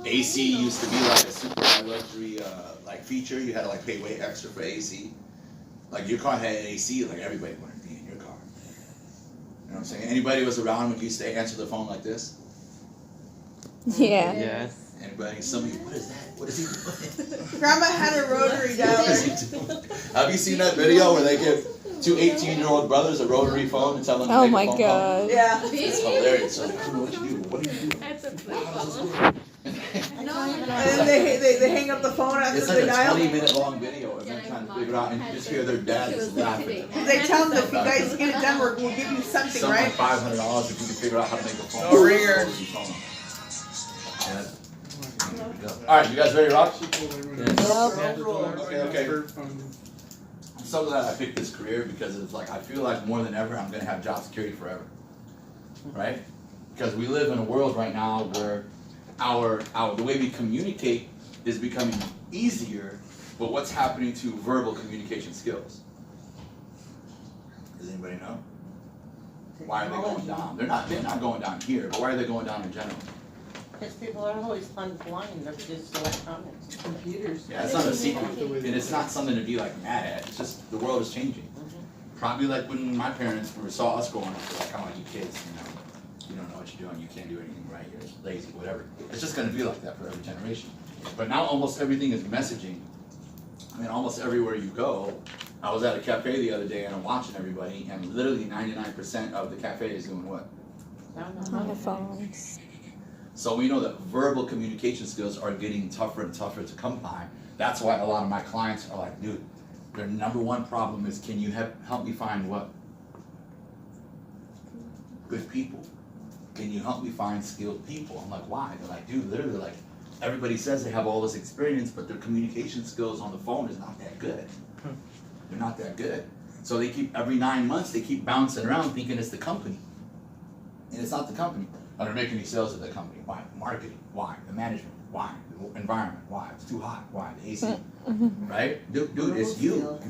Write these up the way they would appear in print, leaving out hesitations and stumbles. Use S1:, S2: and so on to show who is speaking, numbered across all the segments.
S1: AC used to be like a super high luxury like feature. You had to like pay way extra for AC. Like your car had AC, like everybody wanted to be in your car. You know what I'm saying? Anybody was around when you used to answer the phone like this?
S2: Yeah.
S3: Yes.
S1: Anybody? Somebody, what is that? What is he doing?
S4: Grandma had a rotary
S1: What is
S4: dialer.
S1: he doing? Have you seen that video where they give two 18-year-old brothers a rotary phone and tell them to
S2: Oh
S1: make
S2: my
S1: a phone
S2: god.
S4: Yeah.
S1: call? It's hilarious. So, I don't know what you do. What do you do?
S5: That's a flip phone.
S4: And then they hang up the phone after
S1: It's
S4: they
S1: like a
S4: dial.
S1: 20-minute long video of them trying to figure it out, and you just hear their dad just laughing.
S4: They tell them, if you guys get it done, we'll give you something,
S1: Something
S4: right?
S1: like $500 if you can figure out how to make a phone.
S4: No ringer.
S1: Yeah. All right, you guys ready to rock? Okay. I'm so glad I picked this career because it's like I feel like more than ever I'm gonna have job security forever, right? Because we live in a world right now where our the way we communicate is becoming easier, but what's happening to verbal communication skills? Does anybody know? Why are they going down? They're not going down here, but why are they going down in general?
S6: Because people are always unblind, they're just electronics.
S4: Computers.
S1: Yeah, it's not a secret, and it's not something to be like mad at. It's just the world is changing. Probably like when my parents saw us growing up, they're like, "Oh, you kids, you don't know what you're doing. You can't do anything right. You're lazy, whatever." It's just going to be like that for every generation. But now almost everything is messaging. I mean, almost everywhere you go. I was at a cafe the other day and I'm watching everybody, and literally 99% of the cafe is doing what?
S2: On the phones.
S1: So we know that verbal communication skills are getting tougher and tougher to come by. That's why a lot of my clients are like, dude, their number one problem is, can you help me find what? Good people. Can you help me find skilled people? I'm like, why? They're like, dude, literally, like, everybody says they have all this experience, but their communication skills on the phone is not that good. They're not that good. So they keep, every 9 months, they keep bouncing around thinking it's the company. And it's not the company. Are they making any sales at the company? Why? Marketing. Why? The management. Why? The environment. Why? It's too hot. Why? The AC. Right? Dude, it's you.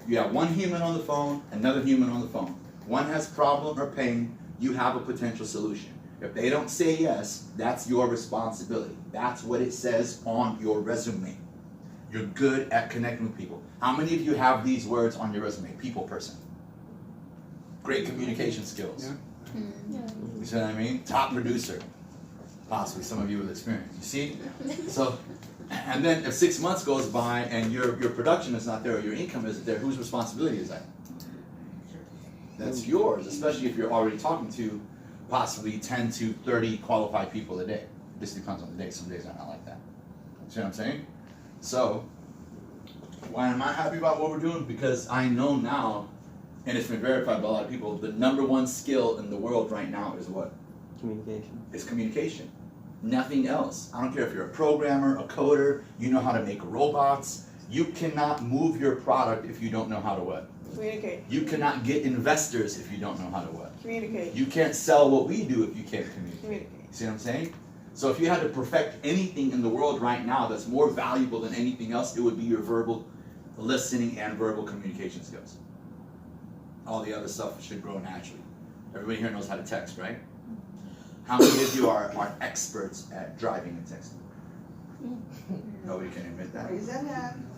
S1: You have one human on the phone, another human on the phone. One has problem or pain, you have a potential solution. If they don't say yes, that's your responsibility. That's what it says on your resume. You're good at connecting with people. How many of you have these words on your resume? People person. Great communication skills.
S4: Yeah.
S1: You see what I mean? Top producer. Possibly some of you with experience. You see? So, and then if 6 months goes by and your production is not there or your income isn't there, whose responsibility is that? That's yours, especially if you're already talking to possibly 10 to 30 qualified people a day. This depends on the day. Some days are not like that. See what I'm saying? So, why am I happy about what we're doing? Because I know now, and it's been verified by a lot of people, the number one skill in the world right now is what?
S3: Communication.
S1: It's communication. Nothing else. I don't care if you're a programmer, a coder, you know how to make robots. You cannot move your product if you don't know how to what?
S4: Communicate.
S1: You cannot get investors if you don't know how to what?
S4: Communicate.
S1: You can't sell what we do if you can't communicate.
S4: Communicate.
S1: See what I'm saying? So if you had to perfect anything in the world right now that's more valuable than anything else, it would be your verbal listening and verbal communication skills. All the other stuff should grow naturally. Everybody here knows how to text, right? How many of you are experts at driving and texting? Nobody can admit that.
S4: Raise that hand.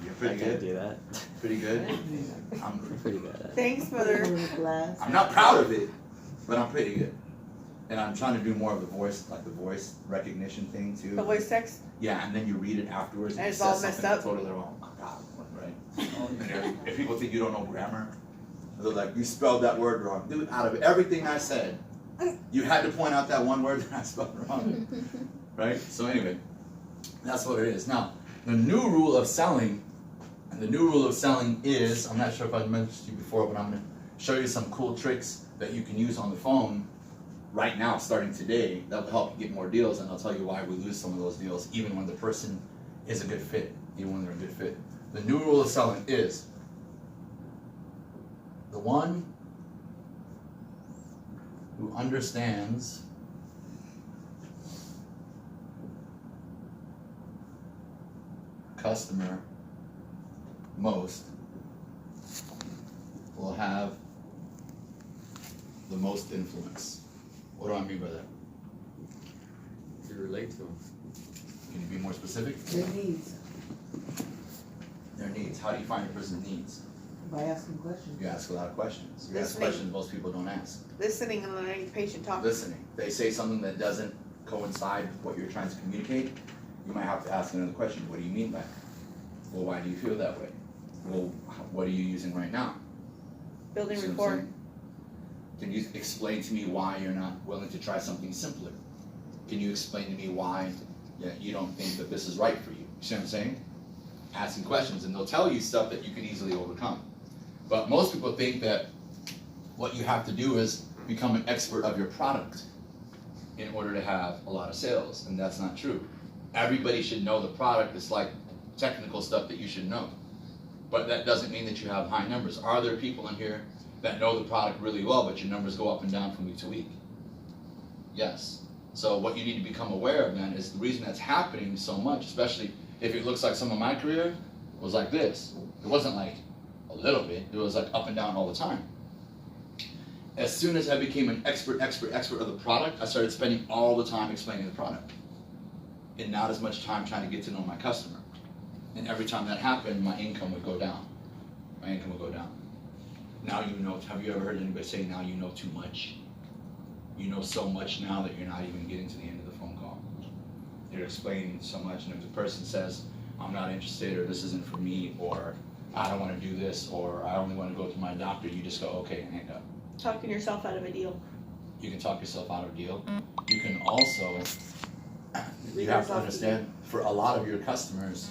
S1: You're
S3: I
S1: pretty
S3: can't
S1: good.
S3: do that.
S1: Pretty good.
S3: I'm pretty good at it.
S4: Thanks, mother.
S1: I'm not proud of it, but I'm pretty good. And I'm trying to do more of the voice, like the voice recognition thing too.
S4: The voice text.
S1: Yeah, and then you read it afterwards
S4: And
S1: it
S4: it's all
S1: says
S4: messed
S1: something
S4: up.
S1: totally wrong. Oh my God, right? And if people think you don't know grammar, they're like, you spelled that word wrong. Dude, out of everything I said, you had to point out that one word that I spelled wrong. Right? So anyway, that's what it is. Now, the new rule of selling, and the new rule of selling is, I'm not sure if I've mentioned to you before, but I'm going to show you some cool tricks that you can use on the phone right now, starting today, that will help you get more deals, and I'll tell you why we lose some of those deals, even when the person is a good fit, even when they're a good fit. The new rule of selling is, the one who understands customer most will have the most influence. What do I mean by that?
S7: You're
S5: relate to them?
S1: Can you be more specific?
S4: Their needs,
S1: Their needs. How do you find a person's needs?
S4: by asking questions.
S1: You ask a lot of questions. You ask
S4: Listening.
S1: questions most people don't ask.
S4: Listening and letting the patient talk.
S1: Listening. They say something that doesn't coincide with what you're trying to communicate. You might have to ask another question. What do you mean by that? Well, why do you feel that way? Well, what are you using right now?
S4: Building
S1: See what I'm
S4: rapport.
S1: saying? Can you explain to me why you're not willing to try something simpler? Can you explain to me why you don't think that this is right for you? You see what I'm saying? Asking questions, and they'll tell you stuff that you can easily overcome. But most people think that what you have to do is become an expert of your product in order to have a lot of sales, and that's not true. Everybody should know the product. It's like technical stuff that you should know. But that doesn't mean that you have high numbers. Are there people in here that know the product really well, but your numbers go up and down from week to week? Yes. So what you need to become aware of then is the reason that's happening so much, especially if it looks like some of my career was like this. It wasn't like a little bit. It was like up and down all the time. As soon as I became an expert of the product, I started spending all the time explaining the product and not as much time trying to get to know my customer. And every time that happened, my income would go down. My income would go down. Now you know. Have you ever heard anybody say, now you know too much? You know so much now that you're not even getting to the end of the phone call. You're explaining so much, and if the person says, I'm not interested, or this isn't for me, or I don't want to do this, or I only want to go to my doctor, you just go, okay, and hang up.
S4: Talking yourself out of a deal.
S1: You can talk yourself out of a deal. You can also, you have to understand, for a lot of your customers,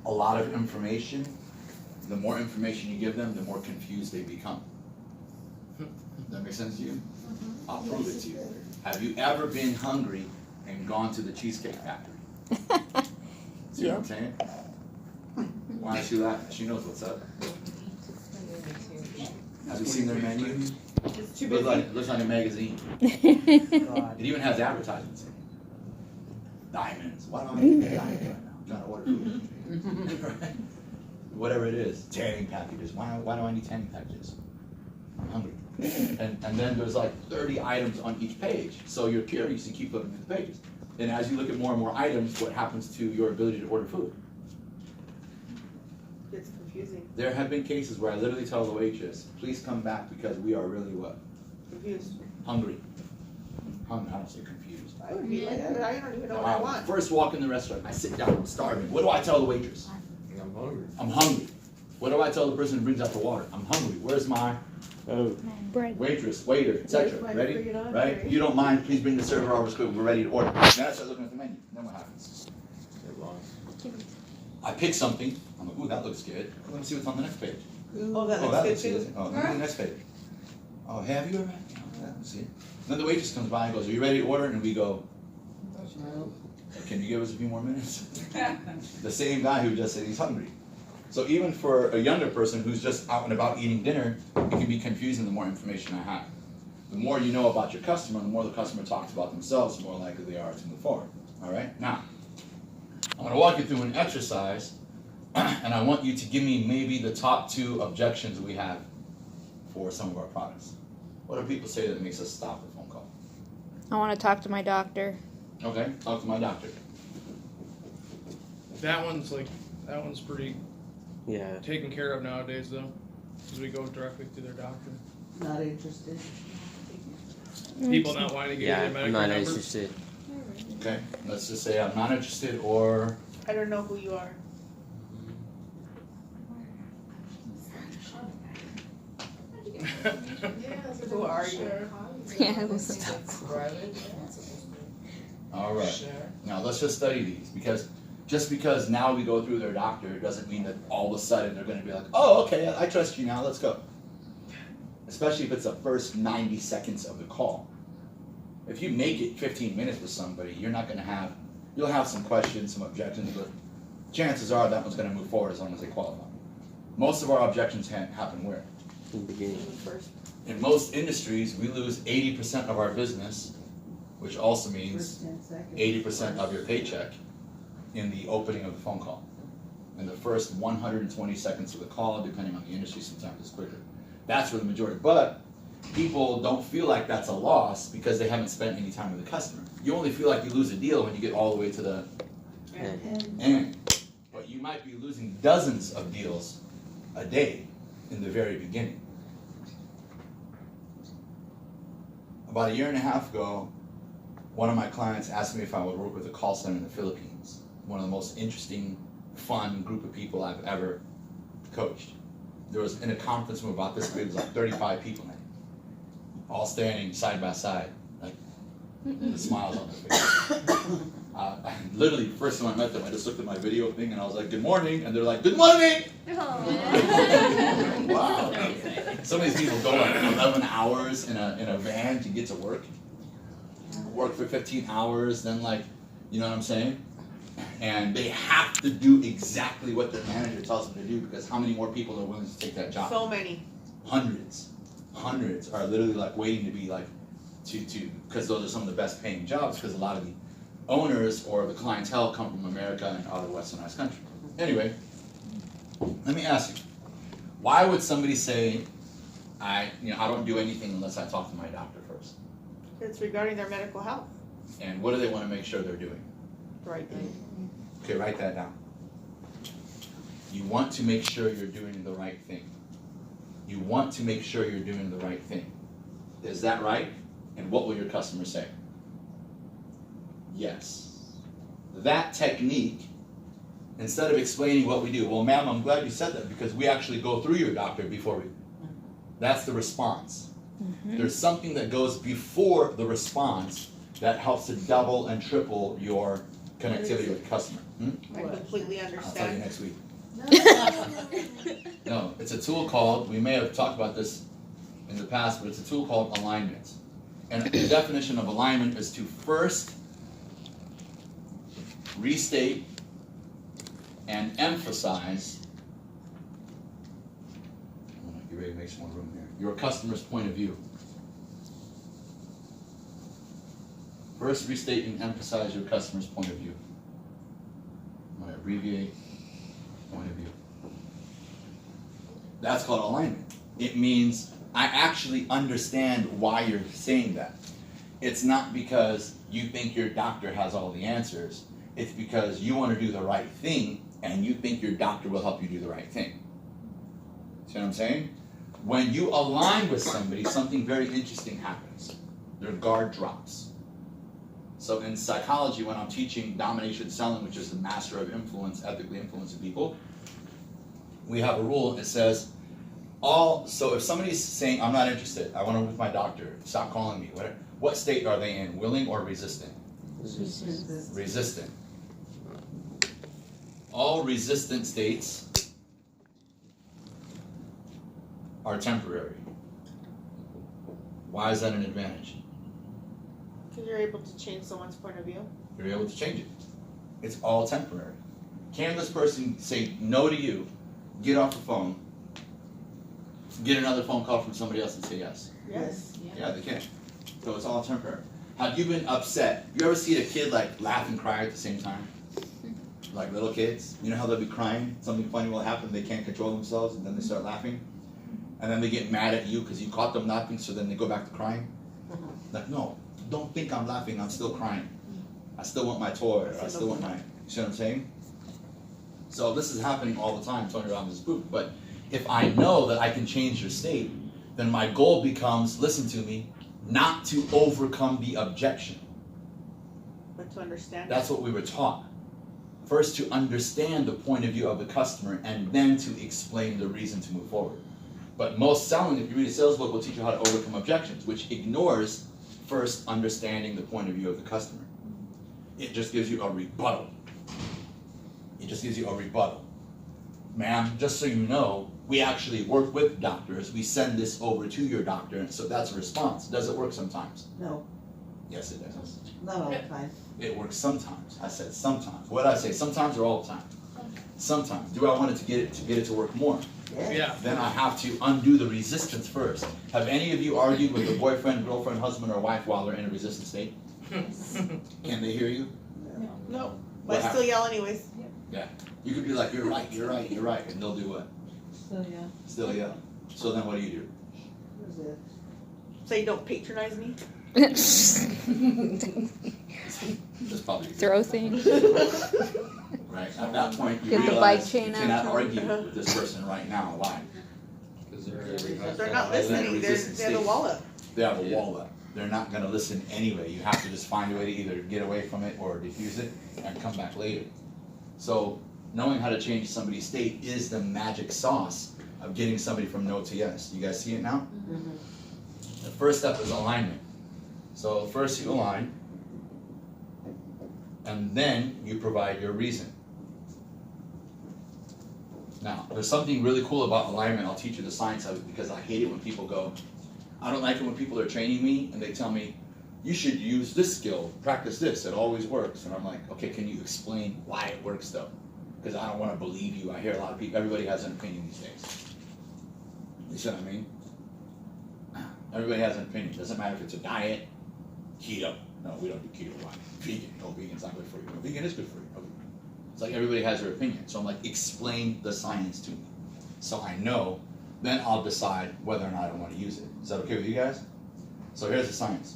S1: a lot of information, the more information you give them, the more confused they become. Does that make sense to you? I'll prove it to you. Have you ever been hungry and gone to the Cheesecake Factory? See what I'm saying? Why is she laughing? She knows what's up. Have you seen their menu?
S4: It's too
S1: It looks
S4: busy.
S1: looks like a magazine.
S3: God.
S1: It even has advertisements in it. Diamonds. Why don't I get a diamond right now? I'm trying to order food. Whatever it is. Tanning packages. Why do I need tanning packages? I'm hungry. And then there's like 30 items on each page. So you're curious, you keep looking at the pages. And as you look at more and more items, what happens to your ability to order food?
S4: It's confusing.
S1: There have been cases where I literally tell the waitress, please come back because we are really what?
S4: Confused.
S1: Hungry. Hungry, I don't say confused.
S4: I would be like that, but I don't even know what I want.
S1: First walk in the restaurant, I sit down, I'm starving. What do I tell the waitress?
S5: I'm hungry.
S1: I'm hungry. What do I tell the person who brings out the water? I'm hungry. Where's my
S2: Bread.
S1: waitress, waiter, etc.?
S4: Where's my
S1: Ready?
S4: friggin' entree?
S1: Right? You don't mind, please bring the server over quick. We're ready to order. Then I start looking at the menu. Then what happens?
S5: Get lost.
S1: I pick something. I'm like, ooh, that looks good. Let me see what's on the next page.
S4: Oh, that
S1: Oh,
S4: looks good
S1: good.
S4: too.
S1: Oh, look at the next page. Oh, have you ever? Let me see. Then the waitress comes by and goes, are you ready to order? And we go, can you give us a few more minutes? The same guy who just said he's hungry. So even for a younger person who's just out and about eating dinner, it can be confusing the more information I have. The more you know about your customer, the more the customer talks about themselves, the more likely they are to move forward. All right? Now, I'm going to walk you through an exercise, and I want you to give me maybe the top 2 objections we have for some of our products. What do people say that makes us stop the phone call?
S2: I want to talk to my doctor.
S1: Okay, talk to my doctor.
S7: That one's pretty
S3: Yeah.
S7: taken care of nowadays, though, because we go directly to their doctor.
S4: Not interested.
S7: People not wanting to get
S3: Yeah,
S7: their
S3: I'm
S7: medical
S3: not
S7: numbers.
S3: interested.
S1: Okay, let's just say I'm not interested, or
S4: I don't know who you are. Who are you?
S2: Yeah.
S1: all right. Now let's just study these, because just because now we go through their doctor, it doesn't mean that all of a sudden they're going to be like, oh, okay, I trust you now, let's go. Especially if it's the first 90 seconds of the call. If you make it 15 minutes with somebody, you're not going to have, you'll have some questions, some objections, but chances are that one's going to move forward as long as they qualify. Most of our objections happen where?
S3: In the beginning.
S4: First.
S1: In most industries, we lose 80% of our business, which also means
S4: First 10 seconds.
S1: 80% of your paycheck in the opening of the phone call. In the first 120 seconds of the call, depending on the industry, sometimes it's quicker. That's where the majority. But people don't feel like that's a loss because they haven't spent any time with the customer. You only feel like you lose a deal when you get all the way to the end. But you might be losing dozens of deals a day in the very beginning. About a year and a half ago, one of my clients asked me if I would work with a call center in the Philippines. One of the most interesting, fun group of people I've ever coached. There was, in a conference room about this big, there was like 35 people in it, all standing side by side, like with smiles on their face. Literally, first time I met them, I just looked at my video thing and I was like, "Good morning," and they're like, "Good morning." Wow. Some of these people go like 11 hours in a van to get to work. Work for 15 hours, then like, you know what I'm saying? And they have to do exactly what their manager tells them to do, because how many more people are willing to take that job?
S4: So many.
S1: Hundreds are literally like waiting to be like, because those are some of the best paying jobs, because a lot of the owners or the clientele come from America and other westernized countries. Anyway, let me ask you, why would somebody say, I don't do anything unless I talk to my doctor first?
S4: It's regarding their medical health.
S1: And what do they want to make sure they're doing?
S4: Right.
S1: Okay, write that down. You want to make sure you're doing the right thing. You want to make sure you're doing the right thing. Is that right? And what will your customer say? Yes. That technique, instead of explaining what we do, well, ma'am, I'm glad you said that, because we actually go through your doctor before we. That's the response. There's something that goes before the response that helps to double and triple your connectivity with the customer.
S4: I completely
S1: I'll tell you
S4: understand.
S1: next week. No, it's a tool called, we may have talked about this in the past, but it's a tool called alignment. And the definition of alignment is to first restate and emphasize, you ready to make some more room here, your customer's point of view. First restate and emphasize your customer's point of view. I'm going to abbreviate point of view. That's called alignment. It means I actually understand why you're saying that. It's not because you think your doctor has all the answers. It's because you want to do the right thing and you think your doctor will help you do the right thing. See what I'm saying? When you align with somebody, something very interesting happens. Their guard drops. So in psychology, when I'm teaching domination selling, which is the master of influence, ethically influencing people, we have a rule that says, so if somebody's saying, I'm not interested, I want to work with my doctor, stop calling me, whatever, what state are they in, willing or resistant? Resistant. All resistant states are temporary. Why is that an advantage?
S4: Because you're able to change someone's point of view.
S1: You're able to change it. It's all temporary. Can this person say no to you, get off the phone, get another phone call from somebody else and say yes?
S4: Yes.
S1: Yeah, they can. So it's all temporary. Have you been upset? You ever see a kid like laugh and cry at the same time? Like little kids? You know how they'll be crying? Something funny will happen, they can't control themselves, and then they start laughing? And then they get mad at you because you caught them laughing, so then they go back to crying? Like, no, don't think I'm laughing, I'm still crying. I still want my toy, or I still want my, you see what I'm saying? So this is happening all the time, Tony Robbins' book. But if I know that I can change your state, then my goal becomes, listen to me, not to overcome the objection.
S4: But to understand.
S1: That's what we were taught. First to understand the point of view of the customer, and then to explain the reason to move forward. But most selling, if you read a sales book, will teach you how to overcome objections, which ignores first understanding the point of view of the customer. It just gives you a rebuttal. It just gives you a rebuttal. Ma'am, just so you know, we actually work with doctors. We send this over to your doctor, and so that's a response. Does it work sometimes?
S5: No,
S1: Yes, it does.
S5: not all the time.
S1: It works sometimes. I said sometimes. What did I say? Sometimes or all the time? Sometimes. Do I want it to get it to work more?
S7: Yeah.
S1: Then I have to undo the resistance first. Have any of you argued with a boyfriend, girlfriend, husband, or wife while they're in a resistant state? Can they hear you?
S4: No.
S1: What
S4: But I still yell anyways.
S1: You could be like, you're right, you're right, you're right, and they'll do what?
S5: So, yeah,
S1: Still yell. So then what do?
S5: that's it.
S4: Say don't patronize me.
S1: That's probably
S2: Throw things.
S1: right. At that point, you
S2: Get the
S1: realize
S2: bike chain
S1: you cannot
S2: out.
S1: argue with this person right now. Why?
S4: They're not listening. They have the wall up.
S1: They have a wall up. They're not going to listen anyway. You have to just find a way to either get away from it or diffuse it and come back later. So knowing how to change somebody's state is the magic sauce of getting somebody from no to yes. You guys see it now? The first step is alignment. So first you align, and then you provide your reason. Now, there's something really cool about alignment. I'll teach you the science of it because I hate it when people go, I don't like it when people are training me and they tell me, you should use this skill, practice this, it always works. And I'm like, okay, can you explain why it works though? Because I don't want to believe you. I hear a lot of people, everybody has an opinion these days. You see what I mean? Everybody has an opinion. Doesn't matter if it's a diet, keto. No, we don't do keto. Why? Vegan. No, vegan's not good for you. No, vegan is good for you. Okay. It's like everybody has their opinion. So I'm like, explain the science to me. So I know, then I'll decide whether or not I want to use it. Is that okay with you guys? So here's the science.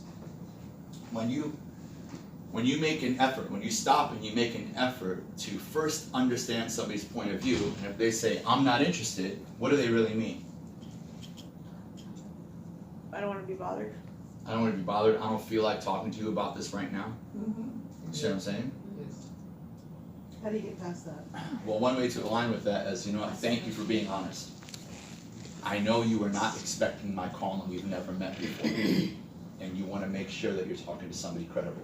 S1: When you make an effort, when you stop and you make an effort to first understand somebody's point of view, and if they say, I'm not interested, what do they really mean?
S4: I don't want to be bothered.
S1: I don't want to be bothered. I don't feel like talking to you about this right now. You see what I'm saying?
S6: How do you get past that?
S1: Well, one way to align with that is, you know what, thank you for being honest. I know you were not expecting my call and we've never met before. And you want to make sure that you're talking to somebody credible.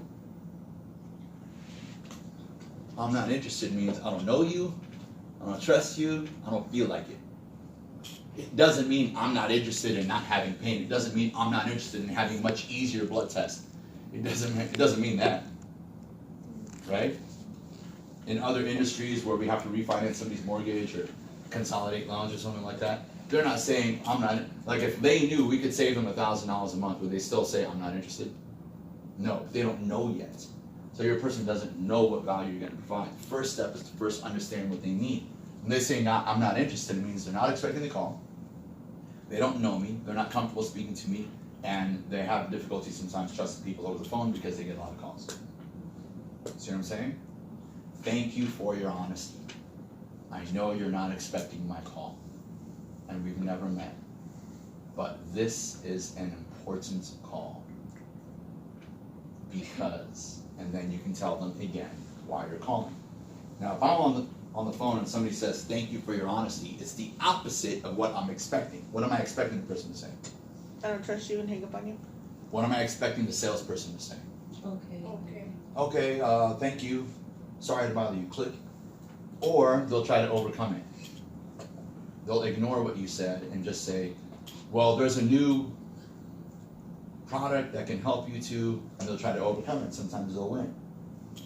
S1: I'm not interested means I don't know you, I don't trust you, I don't feel like it. It doesn't mean I'm not interested in not having pain. It doesn't mean I'm not interested in having much easier blood tests. It doesn't mean that. Right? In other industries where we have to refinance somebody's mortgage or consolidate loans or something like that, they're not saying I'm not, like if they knew we could save them $1,000 a month, would they still say I'm not interested? No, they don't know yet. So your person doesn't know what value you're going to provide. The first step is to first understand what they need. When they say I'm not interested, it means they're not expecting the call. They don't know me, they're not comfortable speaking to me, and they have difficulty sometimes trusting people over the phone because they get a lot of calls. See what I'm saying? Thank you for your honesty. I know you're not expecting my call, and we've never met, but this is an important call because, and then you can tell them again why you're calling. Now, if I'm on the phone and somebody says, thank you for your honesty, it's the opposite of what I'm expecting. What am I expecting the person to say?
S4: I don't trust you and hang up on you.
S1: What am I expecting the salesperson to say?
S6: Okay.
S1: Okay, thank you. Sorry to bother you. Click. Or they'll try to overcome it. They'll ignore what you said and just say, well, there's a new product that can help you to, and they'll try to overcome it. Sometimes they'll win.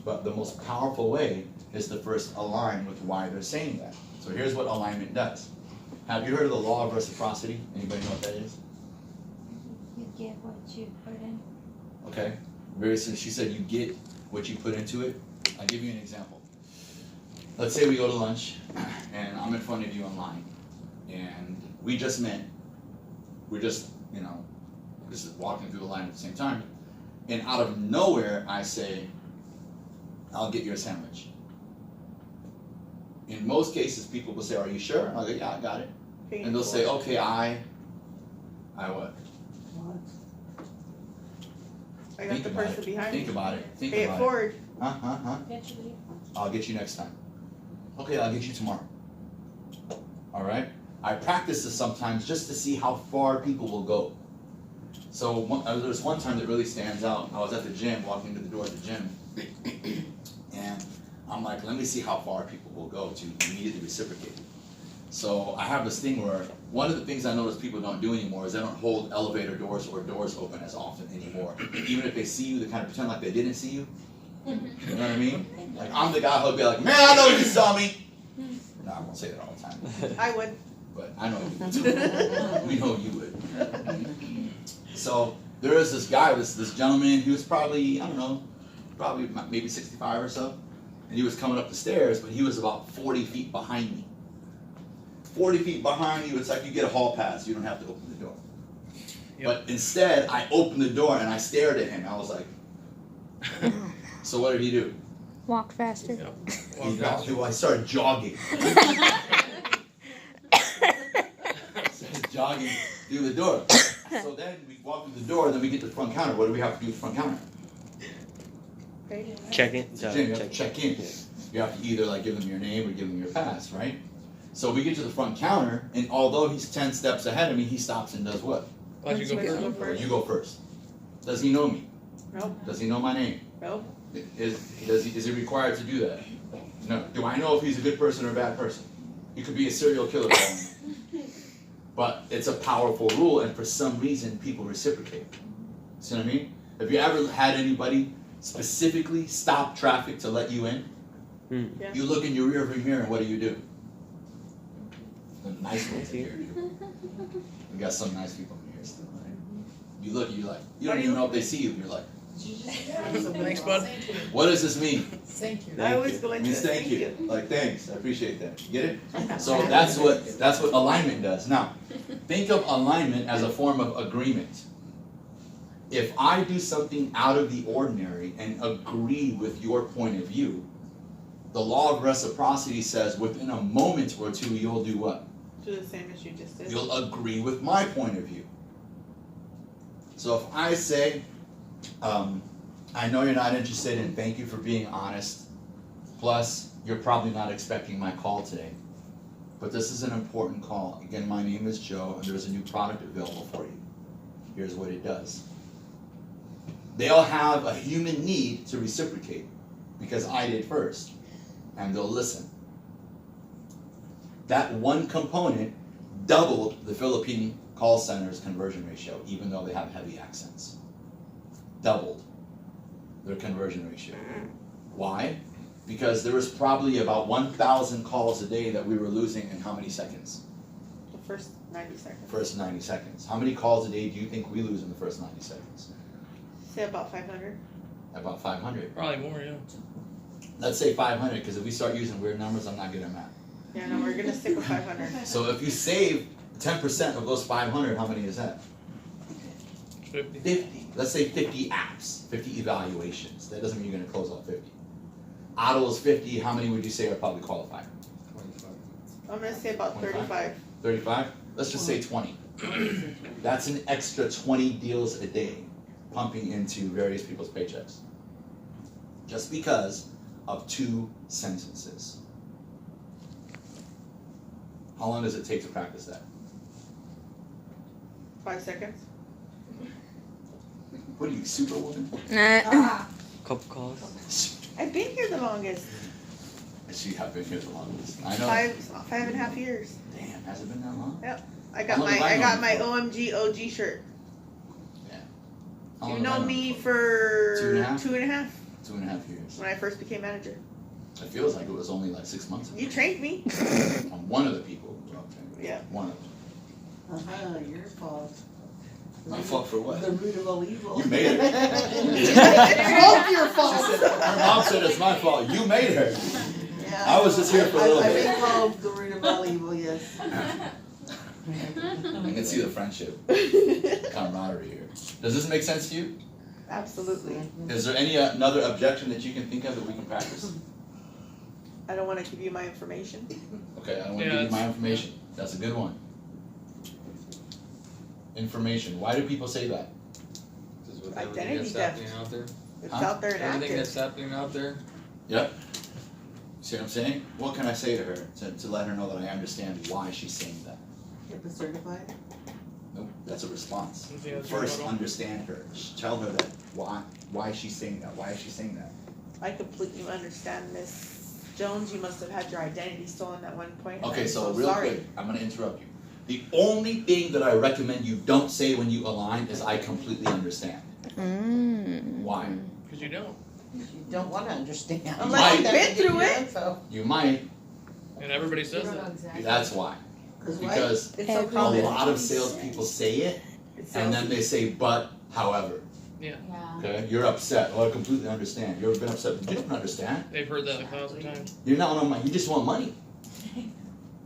S1: But the most powerful way is to first align with why they're saying that. So here's what alignment does. Have you heard of the law of reciprocity? Anybody know what that is?
S5: You get what you put in.
S1: Okay. Very soon, she said you get what you put into it. I'll give you an example. Let's say we go to lunch and I'm in front of you online and we just met. We're just, just walking through the line at the same time. And out of nowhere, I say, I'll get you a sandwich. In most cases, people will say, are you sure? I'll go, yeah, I got it. And they'll say, okay, I what?
S4: I got the person behind me.
S1: Think about it. Think
S4: Pay it
S1: about
S4: forward.
S1: it. I'll get you next time. Okay, I'll get you tomorrow. All right? I practice this sometimes just to see how far people will go. So there's one time that really stands out. I was at the gym, walking to the door of the gym, and I'm like, let me see how far people will go to immediately reciprocate. So I have this thing where one of the things I notice people don't do anymore is they don't hold elevator doors or doors open as often anymore. Even if they see you, they kind of pretend like they didn't see you. You know what I mean? Like I'm the guy who'll be like, man, I know you saw me. No, I won't say that all the time.
S4: I would.
S1: But I know you would too. We know you would. So there is this guy, this gentleman, he was probably, I don't know, maybe 65 or so. And he was coming up the stairs, but he was about 40 feet behind me. 40 feet behind you, it's like you get a hall pass. You don't have to open the door.
S7: Yep.
S1: But instead, I opened the door and I stared at him. I was like, so what did he do?
S2: Walk faster.
S7: Yep.
S1: He
S7: Walk
S1: walked,
S7: faster.
S1: I started jogging. Started jogging through the door. So then we walk through the door, and then we get to the front counter. What do we have to do at the front counter?
S3: Check in.
S1: Jim, you have to check in. You have to either like give them your name or give them your pass, right? So we get to the front counter, and although he's 10 steps ahead of me, he stops and does what?
S7: Why'd you go first?
S1: You go first. Does he know me?
S4: Nope.
S1: Does he know my name?
S4: Nope.
S1: Is he required to do that? No. Do I know if he's a good person or a bad person? He could be a serial killer. But it's a powerful rule, and for some reason, people reciprocate. See what I mean? Have you ever had anybody specifically stop traffic to let you in?
S4: Yeah.
S1: You look in your rearview mirror, and what do? The nice ones here. We got some nice people in here still, right? You look, you're like, you don't even know if they see you. You're like,
S7: Thanks, bud.
S1: what does this mean?
S4: Thank you. I
S1: Thank
S4: always
S1: you.
S4: go like
S1: Means
S4: this.
S1: thank you. Like thanks, I appreciate that. You get it? So that's what alignment does. Now, think of alignment as a form of agreement. If I do something out of the ordinary and agree with your point of view, the law of reciprocity says within a moment or two you'll do what?
S4: Do the same as you just did.
S1: You'll agree with my point of view. So if I say, I know you're not interested and thank you for being honest, plus you're probably not expecting my call today, but this is an important call. Again, my name is Joe and there's a new product available for you. Here's what it does. They'll have a human need to reciprocate because I did first, and they'll listen. That one component doubled the Philippine call center's conversion ratio, even though they have heavy accents. Doubled their conversion ratio. Why? Because there was probably about 1,000 calls a day that we were losing in how many seconds?
S4: The first 90 seconds.
S1: First 90 seconds. How many calls a day do you think we lose in the first 90 seconds?
S4: Say about 500.
S1: About 500.
S7: Probably more, yeah.
S1: Let's say 500, because if we start using weird numbers, I'm not good at math.
S4: Yeah, no, we're gonna stick with 500.
S1: So if you save 10% of those 500, how many is that?
S7: 50.
S1: 50. Let's say 50 apps, 50 evaluations. That doesn't mean you're going to close all 50. Out of those 50, how many would you say are probably qualified?
S4: I'm gonna say about 35.
S1: 35? Let's just say 20. That's an extra 20 deals a day pumping into various people's paychecks. Just because of 2 sentences. How long does it take to practice that?
S4: 5 seconds.
S1: What are you, Superwoman?
S2: Nah.
S3: Couple calls.
S4: I've been here the longest.
S1: She have been here the longest. I know.
S4: 5.5 years.
S1: Damn, has it been that long?
S4: I got
S1: How long have I
S4: my
S1: known
S4: OMG OG shirt.
S1: How
S4: You
S1: long have I
S4: know
S1: known
S4: me
S1: for?
S4: for
S1: 2.5?
S4: 2.5
S1: 2.5 years.
S4: when I first became manager.
S1: It feels like it was only like 6 months ago.
S4: You trained me.
S1: I'm one of the people. who I've trained.
S4: Yeah.
S1: One of them.
S6: Your fault.
S1: My fault for what?
S6: The root of all evil.
S1: You made it.
S6: It's both your fault.
S1: Her mom said it's my fault. You made her.
S6: Yeah.
S1: I was just here for a little
S6: I've
S1: bit.
S6: been called the root of all evil, yes.
S1: I can see the friendship, camaraderie here. Does this make sense to you?
S4: Absolutely.
S1: Is there any another objection that you can think of that we can practice?
S4: I don't want to give you my information.
S1: Okay, I don't want to
S7: Yeah,
S1: give you my
S7: that's-
S1: information. That's a good one. Information. Why do people say that?
S8: Just with
S4: Identity
S8: everything that's
S4: theft.
S8: happening out there.
S4: It's
S1: Huh?
S4: out there and
S8: Everything
S4: active.
S8: that's happening out there.
S1: Yep. See what I'm saying? What can I say to her to let her know that I understand why she's saying that?
S6: Get the certified.
S1: Nope, that's a response.
S7: Yeah, that's
S1: First,
S7: right.
S1: understand her. Tell her that why she's saying that. Why is she saying that?
S4: I completely understand, Miss Jones. You must have had your identity stolen at one point. and
S1: Okay,
S4: I'm
S1: so
S4: so
S1: real
S4: sorry.
S1: quick, I'm gonna interrupt you. The only thing that I recommend you don't say when you align is I completely understand. Why?
S7: Because you don't.
S6: You don't want to understand.
S4: Unless
S1: you've
S4: been through it.
S1: You might.
S7: And everybody says that.
S1: That's why. Because
S4: It's so
S1: a
S4: common.
S1: lot of salespeople say it,
S4: It's
S1: and
S4: so-
S1: then they say, but, however.
S5: Yeah.
S1: Okay, you're upset. Well, I completely understand. You've been upset, but you don't understand.
S7: They've heard that 1,000 times.
S1: You're not on money. You just want money.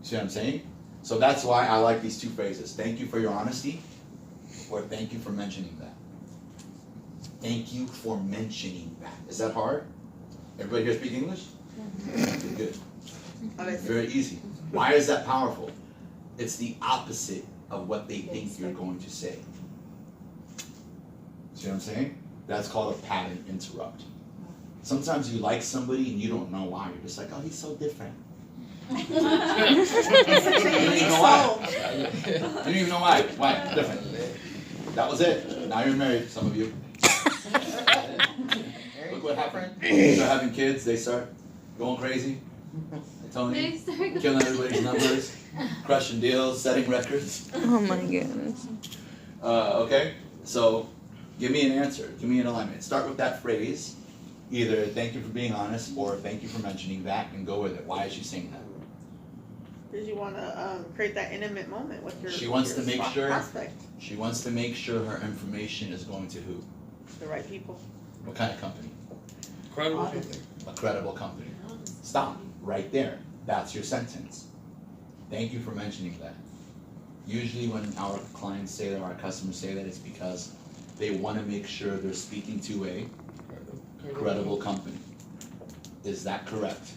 S1: See what I'm saying? So that's why I like these 2 phrases. Thank you for your honesty. or thank you for mentioning that. Thank you for mentioning that. Is that hard? Everybody here speak English? Good. Very easy. Why is that powerful? It's the opposite of what they think you're going to say. See what I'm saying? That's called a pattern interrupt. Sometimes you like somebody and you don't know why. You're just like, oh, he's so different. You don't even know why. You don't even know why. Why? Different. That was it. Now you're married, some of you. Look what happened. You start having kids, they start going crazy. I'm telling you, killing everybody's numbers, crushing deals, setting records.
S2: Oh my goodness.
S1: Okay, so give me an answer. Give me an alignment. Start with that phrase. Either thank you for being honest or thank you for mentioning that, and go with it. Why is she saying that?
S4: Because you want to create that intimate moment with your.
S1: She wants
S4: your
S1: to make sure.
S4: prospect.
S1: She wants to make sure her information is going to who?
S4: The right people.
S1: What kind of company?
S7: Incredible company.
S1: A credible company. Stop right there. That's your sentence. Thank you for mentioning that. Usually when our clients say that, or our customers say that, it's because they want to make sure they're speaking to a credible company. Is that correct?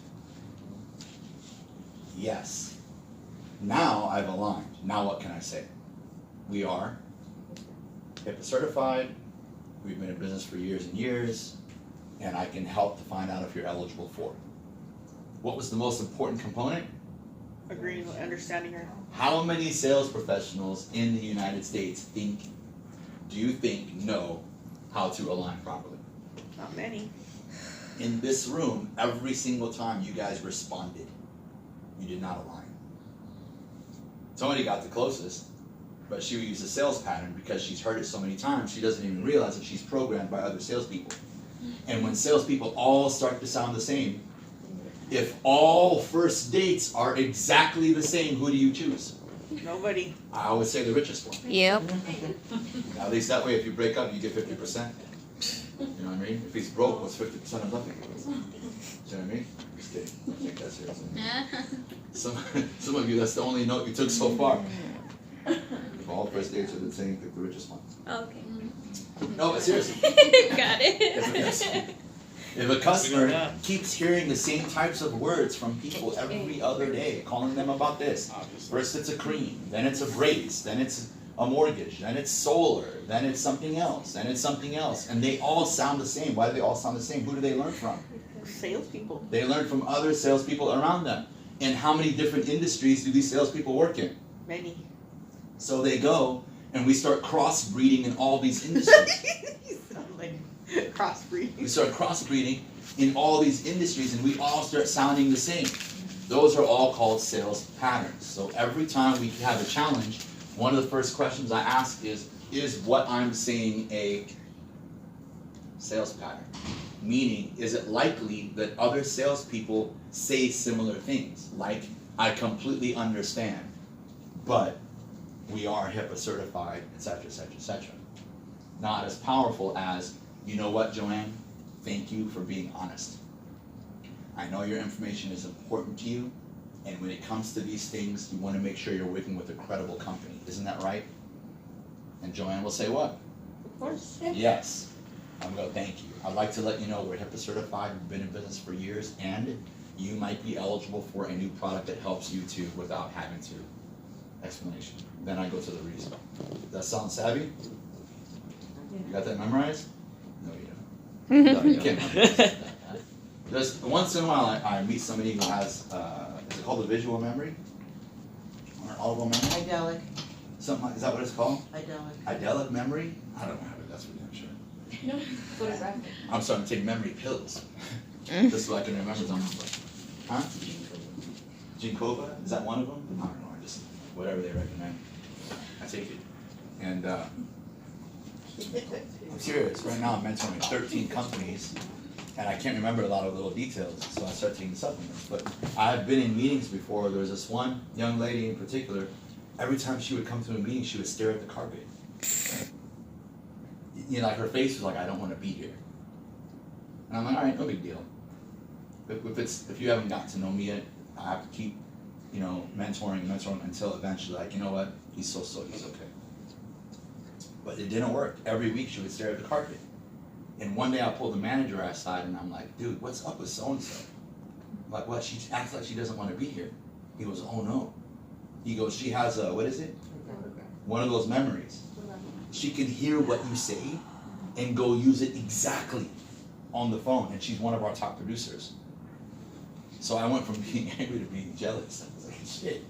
S1: Yes. Now I've aligned. Now what can I say? We are HIPAA certified. We've been in business for years and years, and I can help to find out if you're eligible for it. What was the most important component?
S4: Agreeing, understanding her.
S1: How many sales professionals in the United States do you think know how to align properly?
S4: Not many.
S1: In this room, every single time you guys responded, you did not align. Somebody got the closest, but she used a sales pattern because she's heard it so many times, she doesn't even realize that she's programmed by other salespeople. And when salespeople all start to sound the same, if all first dates are exactly the same, who do you choose?
S4: Nobody.
S1: I always say the richest one.
S2: Yep.
S1: At least that way, if you break up, you get 50%. You know what I mean? If he's broke, what's 50% of nothing? You know what I mean? Just kidding. I think that's seriously. Some of you, that's the only note you took so far. If all first dates are the same, pick the richest one.
S9: Okay.
S1: No, but seriously.
S9: Got it.
S1: If a customer keeps hearing the same types of words from people every other day, calling them about this, first it's a cream, then it's a brace, then it's a mortgage, then it's solar, then it's something else, then it's something else, and they all sound the same. Why do they all sound the same? Who do they learn from?
S4: Salespeople.
S1: They learn from other salespeople around them. And how many different industries do these salespeople work in?
S4: Many.
S1: So they go, and we start crossbreeding in all these industries.
S4: You sound like crossbreeding.
S1: We start crossbreeding in all these industries, and we all start sounding the same. Those are all called sales patterns. So every time we have a challenge, one of the first questions I ask is what I'm saying a sales pattern? Meaning, is it likely that other salespeople say similar things? Like, I completely understand, but we are HIPAA certified, etc., etc., etc. Not as powerful as, you know what, Joanne? Thank you for being honest. I know your information is important to you, and when it comes to these things, you want to make sure you're working with a credible company. Isn't that right? And Joanne will say what?
S6: Of course.
S1: Yes. I'm going to thank you. I'd like to let you know we're HIPAA certified, we've been in business for years, and you might be eligible for a new product that helps you to without having to. Explanation. Then I go to the reason. Does that sound savvy? You got that memorized? No, you don't. No, you can't memorize that. Just once in a while I meet somebody who has, is it called a visual memory? Or an audible memory?
S6: Idyllic.
S1: Something like, is that what it's called?
S6: Idyllic.
S1: Idyllic memory? I don't know how to, that's for damn sure.
S9: Photographic.
S1: I'm starting to take memory pills, just so I can remember something. Huh? Ginkova? Is that one of them? I don't know, I just, whatever they recommend, I take it. And I'm serious, right now I'm mentoring 13 companies, and I can't remember a lot of little details, so I start taking supplements. But I've been in meetings before. There was this one young lady in particular, every time she would come to a meeting, she would stare at the carpet. You know, like her face was like, I don't want to be here. And I'm like, all right, no big deal. If you haven't gotten to know me yet, I have to keep, you know, mentoring until eventually, like, you know what, he's so he's okay. But it didn't work. Every week she would stare at the carpet. And one day I pulled the manager aside and I'm like, dude, what's up with so-and-so? I'm like, what? She acts like she doesn't want to be here. He goes, oh no. He goes, she has a, what is it? One of those memories. She can hear what you say and go use it exactly on the phone. And she's one of our top producers. So I went from being angry to being jealous. I was like, shit,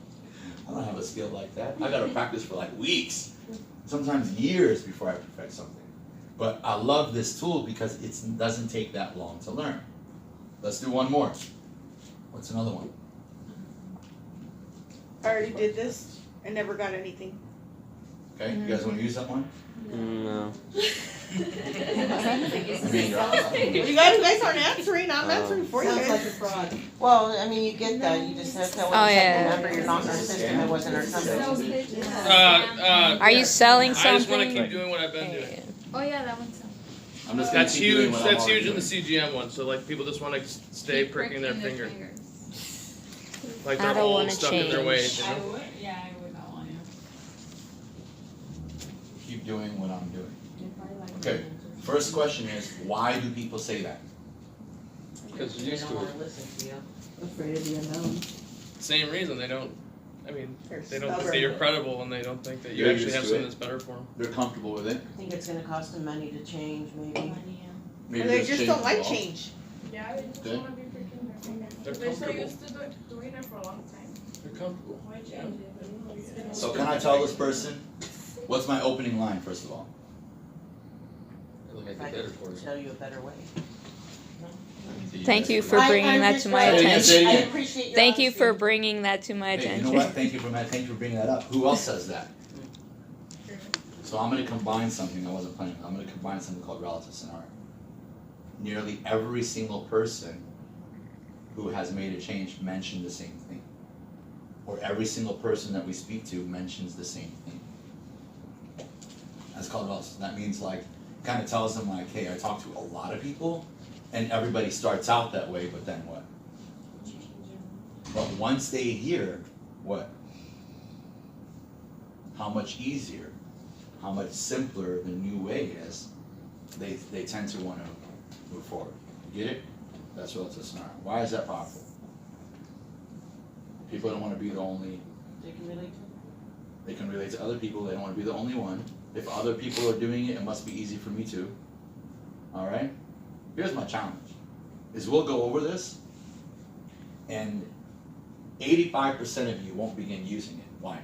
S1: I don't have a skill like that. I gotta practice for like weeks, sometimes years before I perfect something. But I love this tool because it doesn't take that long to learn. Let's do one more. What's another one?
S4: I already did this. I never got anything.
S1: Okay, you guys wanna use that one?
S3: No.
S1: I mean,
S4: You guys aren't answering. I'm answering for you
S6: Sounds like a
S4: guys.
S6: fraud. Well, I mean, you get that, you just have to tell
S2: Oh,
S6: what
S2: yeah.
S6: number, you're not in our system, it wasn't our company.
S2: Are you selling
S7: I just want to
S2: something?
S7: keep doing what I've been doing.
S2: Hey.
S5: Oh yeah, that one's on.
S1: I'm just gonna
S7: That's
S1: keep doing
S7: huge.
S1: what I'm
S7: That's
S1: already
S7: huge in the
S1: doing.
S7: CGM one. So like people just want to stay pricking their finger, like
S2: I
S7: they're
S2: don't
S7: all
S2: wanna
S7: stuck in their ways. You
S9: I
S7: know?
S9: would, yeah, I would not want to.
S1: Keep doing what I'm doing. Okay, first question is, why do people say that?
S8: Because
S6: They
S8: you're used
S6: don't
S8: to
S6: wanna
S8: it.
S6: listen to you.
S4: Afraid of the unknown.
S7: Same reason they don't. I mean,
S4: They're
S7: they don't think
S4: stubborn.
S7: that you're credible, and they don't think that you
S1: They're
S7: actually
S1: used
S7: have
S1: to
S7: something
S1: it.
S7: that's better for them.
S1: They're comfortable with it.
S6: I think it's gonna cost them money to change, maybe.
S1: Maybe
S4: And they
S1: there's
S4: just
S1: change
S4: don't like
S1: involved.
S4: change.
S9: Yeah, they just
S1: Okay.
S9: want to be freaking their finger.
S7: They're
S9: They're so
S7: comfortable.
S9: used to doing it for a long time.
S7: They're comfortable.
S9: Why change it?
S1: So can I tell this person, what's my opening line, first of all?
S8: It'll make
S6: If I
S8: it better
S6: could
S8: for you.
S6: tell you a better way.
S2: Thank you for
S6: I-
S2: bringing
S6: I'm
S2: that
S6: just
S2: to my
S6: glad-
S1: Say it
S2: attention.
S1: again.
S6: I appreciate your
S2: Thank you for
S6: honesty.
S2: bringing that to my
S1: Hey, you
S2: attention.
S1: know what? Thank you for bringing that up. Who else says that? So I'm gonna combine something I wasn't planning. I'm gonna combine something called relative scenario. Nearly every single person who has made a change mentioned the same thing. Or every single person that we speak to mentions the same thing. That's called relative. That means like, kind of tells them like, hey, I talk to a lot of people, and everybody starts out that way, but then what? But once they hear, what? How much easier, how much simpler the new way is, they tend to want to move forward. You get it? That's relative scenario. Why is that powerful? People don't want to be the only,
S6: They can relate to
S1: they can relate to other people, they don't want to be the only one. If other people are doing it, it must be easy for me too. Alright? Here's my challenge, is we'll go over this, and 85% of you won't begin using it. Why?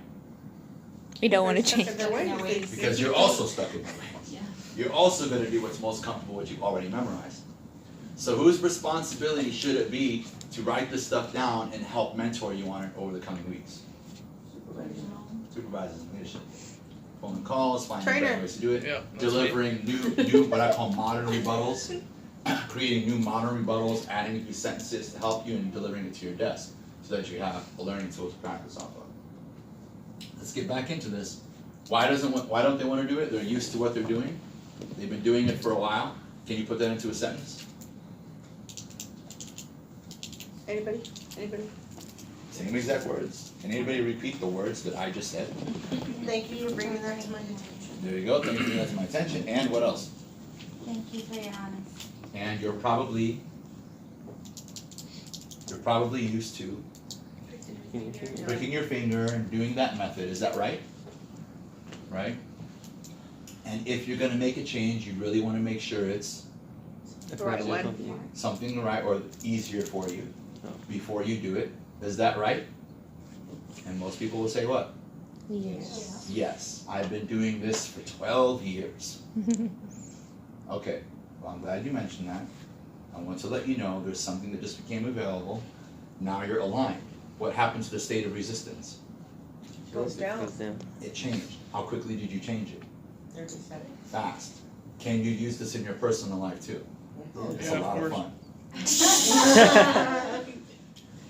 S2: You don't want to
S4: They're stuck
S2: change.
S4: in their ways. They-
S1: Because you're also stuck in your ways.
S9: Yeah.
S1: You're also gonna do what's most comfortable, what you've already memorized. So whose responsibility should it be to write this stuff down and help mentor you on it over the coming weeks? Supervisors and leadership. Phoning calls, finding
S4: Trainer.
S1: better ways to do it.
S7: Yeah. that's me.
S1: Delivering new what I call modern rebuttals, creating new modern rebuttals, adding a few sentences to help you and delivering it to your desk so that you have a learning tool to practice off of. Let's get back into this. Why don't they want to do it? They're used to what they're doing. They've been doing it for a while. Can you put that into a sentence?
S4: Anybody? Anybody?
S1: Same exact words. Can anybody repeat the words that I just said?
S6: Thank you for bringing that to my attention.
S1: There you go. Thank you for bringing that to my attention. And what else?
S5: Thank you for your honesty.
S1: And you're probably used to pricking your finger and doing that method. Is that right? Right? And if you're gonna make a change, you really wanna make sure it's
S4: The right one.
S1: something right or easier for you before you do it. Is that right? And most people will say what?
S2: Yes.
S1: Yes, I've been doing this for 12 years. Okay, well, I'm glad you mentioned that. I want to let you know there's something that just became available. Now you're aligned. What happened to the state of resistance?
S4: Goes down.
S1: It changed. How quickly did you change it?
S6: 30 seconds.
S1: Fast. Can you use this in your personal life too? It's
S7: Yeah,
S1: a
S7: of
S1: lot of
S7: course.
S1: fun.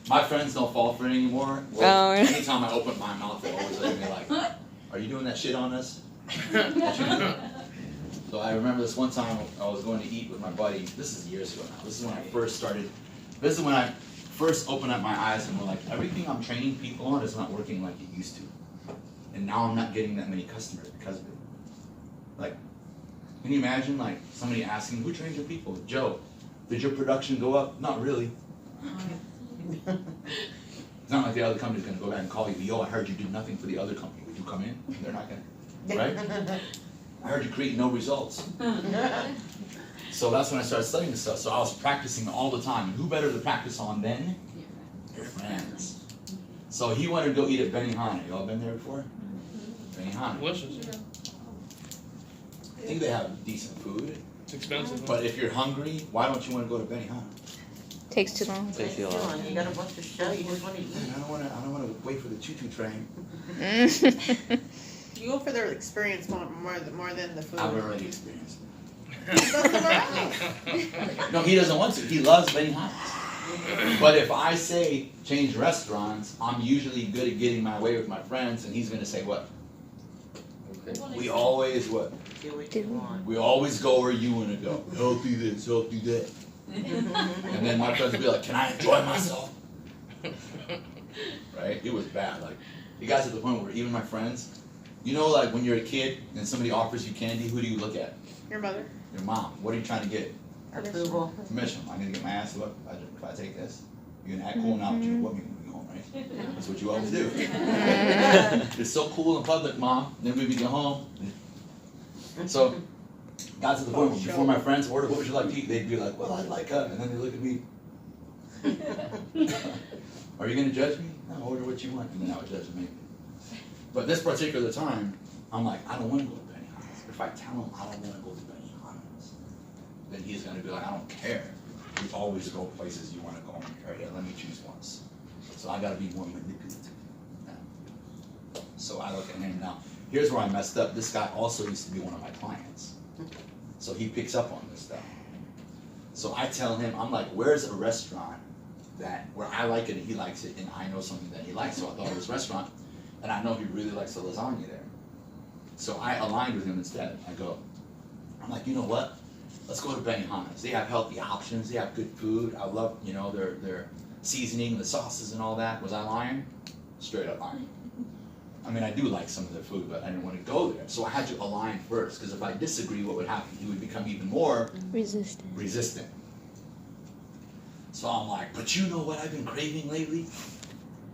S1: My friends don't fall for it anymore. Well,
S2: Oh.
S1: anytime I open my mouth, they always look at me like, are you doing that shit on us? What you doing? So I remember this one time I was going to eat with my buddy. This is years ago now. This is when I first opened up my eyes and were like, everything I'm training people on is not working like it used to. And now I'm not getting that many customers because of it. Like, can you imagine like somebody asking, who trains your people? Joe, did your production go up? Not really. It's not like the other company's gonna go back and call you, yo, I heard you did nothing for the other company. Would you come in? They're not gonna, right? I heard you create no results. So that's when I started studying this stuff. So I was practicing all the time. And who better to practice on than your friends? So he wanted to go eat at Benihana. Y'all been there before? Benihana.
S7: Delicious.
S1: I think they have decent food.
S7: It's expensive.
S1: But if you're hungry, why don't you want to go to Benihana?
S2: Takes too long.
S3: Takes you a
S6: Come
S3: lot.
S6: on, you got a bunch of show, you just wanna eat.
S1: Man, I don't want to wait for the choo-choo train.
S4: You go for their experience more than the food.
S1: I've already experienced
S4: That's alright.
S1: it. No, he doesn't want to. He loves Benihana. But if I say change restaurants, I'm usually good at getting my way with my friends, and he's gonna say what?
S8: Okay.
S1: We always what?
S6: Do what you want.
S1: We always go where you wanna go. Healthy this, healthy that. And then my friends will be like, can I enjoy myself? Right? It was bad. Like, it got to the point where even my friends, you know, like when you're a kid and somebody offers you candy, who do you look at?
S4: Your mother.
S1: Your mom. What are you trying to get?
S6: Approval.
S1: Permission. I'm gonna get my ass up if I take this. You're gonna act cool now, but you want me when we go home, right? That's what you always do. It's so cool in public, Mom. Then when we get home. So, got to the point where before my friends order, what would you like to eat? They'd be like, well, I'd like up. And then they look at me. Are you gonna judge me? No, order what you want. And then I would judge me. But this particular time, I'm like, I don't want to go to Benihana's. If I tell him I don't want to go to Benihana's, then he's gonna be like, I don't care. We always go places you want to go. Right here, let me choose once. So I gotta be more manipulative. Yeah. So I look at him now. Here's where I messed up. This guy also used to be one of my clients. So he picks up on this stuff. So I tell him, I'm like, where's a restaurant where I like it and he likes it and I know something that he likes. So I thought of this restaurant and I know he really likes the lasagna there. So I aligned with him instead. I'm like, you know what? Let's go to Benihana's. They have healthy options. They have good food. I love, you know, their seasoning, the sauces and all that. Was I lying? Straight up lying. I mean, I do like some of their food, but I didn't want to go there. So I had to align first, because if I disagree, what would happen? He would become even more resistant. So I'm like, but you know what I've been craving lately?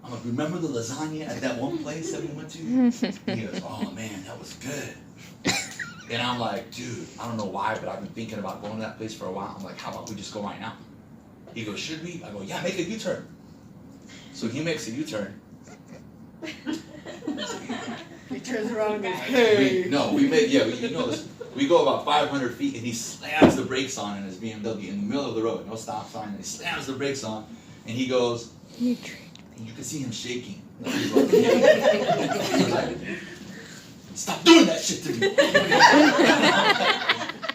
S1: I'm like, remember the lasagna at that one place that we went to? And he goes, oh man, that was good. And I'm like, dude, I don't know why, but I've been thinking about going to that place for a while. I'm like, how about we just go right now? He goes, should we? I go, yeah, make a U-turn. So he makes a U-turn.
S4: He turns around and goes, hey.
S1: You know this. We go about 500 feet and he slams the brakes on in his BMW in the middle of the road, no stop sign. And he slams the brakes on and he goes, you can see him shaking. Like he's like, stop doing that shit to me.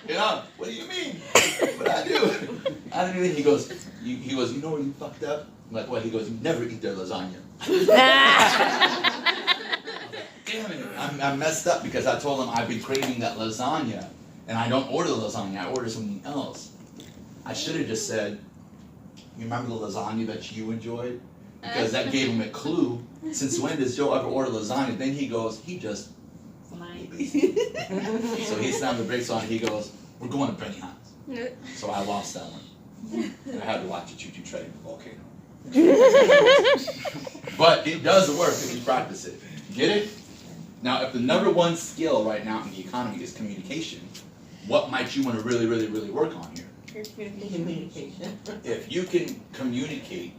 S1: You know, what do you mean? What I do? I don't even. He goes, you know where you fucked up? I'm like, what? He goes, you never eat their lasagna. Damn it, I messed up because I told him I've been craving that lasagna and I don't order the lasagna, I order something else. I should have just said, you remember the lasagna that you enjoyed? Because that gave him a clue. Since when does Joe ever order lasagna? Then he goes, he just so he slammed the brakes on and he goes, we're going to Benihana's. So I lost that one. And I had to watch a choo-choo train volcano. But it does work if you practice it. Get it? Now, if the number one skill right now in the economy is communication, what might you want to really, really, really work on here?
S4: Your
S6: Communication.
S1: If you can communicate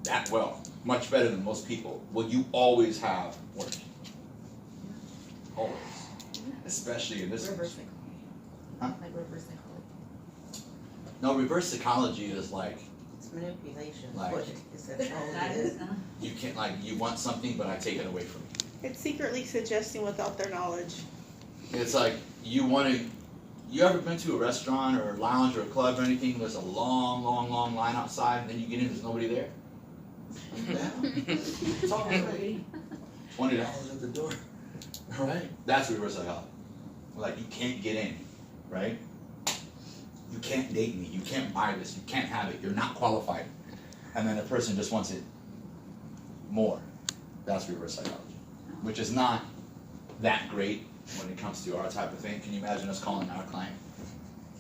S1: that well, much better than most people, will you always have work? Always. Especially in this
S9: Reverse
S1: industry.
S9: psychology.
S1: Huh?
S9: Like reverse psychology.
S1: No, reverse psychology is like,
S6: It's manipulation.
S1: Like-
S6: What it is, that's all it is.
S1: you can't, like, you want something, but I take it away from you.
S4: It's secretly suggesting without their knowledge.
S1: It's like, you ever been to a restaurant or a lounge or a club or anything, there's a long, long, long line outside, and then you get in, there's nobody there? Yeah. It's all right. $20 at the door. All right? That's reverse psychology. Like, you can't get in, right? You can't date me, you can't buy this, you can't have it, you're not qualified. And then the person just wants it more. That's reverse psychology. Which is not that great, when it comes to our type of thing. Can you imagine us calling our client?